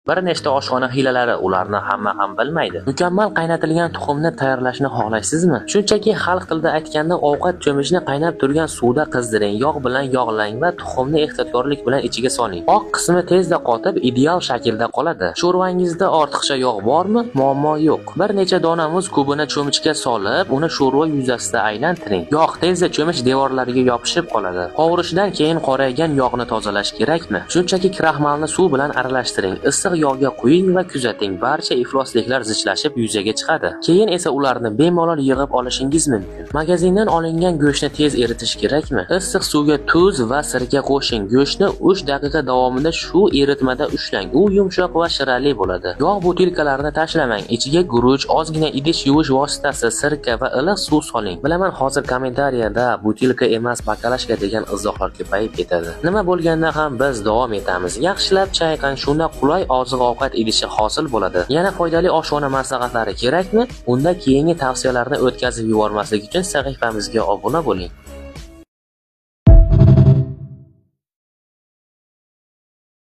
Bir nechta oshxona hiylalari, ularni hamma ham bilmaydi. Mukammal qaynatilgan tuxumni tayyorlashni xohlaysizmi? Shunchaki xalq tilida aytganda ovqat cho'mishni qaynab turgan suvda qizdiring, yog' bilan yog'lang va tuxumni ehtiyotkorlik bilan ichiga soling. Oq qismi tezda qotib, ideal shaklda qoladi. Sho'rvangizda ortiqcha yog' bormi? Muammo yo'q. Bir necha dona muz kubini cho'michga solib, uni sho'rva yuzasida aylantiring. Yog' tezda cho'mich devorlariga yopishib qoladi. Qovurishdan keyin qoraygan yog'ni tozalash kerakmi? Shunchaki kraxmalni suv bilan aralashtiring. Issiq yog'ga quying va kuzating. Barcha iflosliklar zichlashib yuzaga chiqadi. Keyin esa ularni bemalol yig'ib olishingiz mumkin. Magazindan olingan go'shtni tez eritish kerakmi? Issiq suvga tuz va sirka qo'shing. Go'shtni 3 daqiqa davomida shu eritmada ushlang. U yumshoq va shirali bo'ladi. Yog' butilkalarini tashlamang. Ichiga guruch, ozgina idish yuvish vositasi, sirka va iliq suv soling. Bilaman, hozir kommentariyada butilka emas, bakalashka degan izohlar ko'payib ketadi. Nima bo'lganda ham biz davom etamiz. Yaxshilab chayqang, shunda qulay oziq-ovqat idishi hosil bo'ladi. Yana foydali oshxona maslahatlari kerakmi? Unda keyingi tavsiyalarni o'tkazib yubormaslik uchun sahifamizga obuna bo'ling.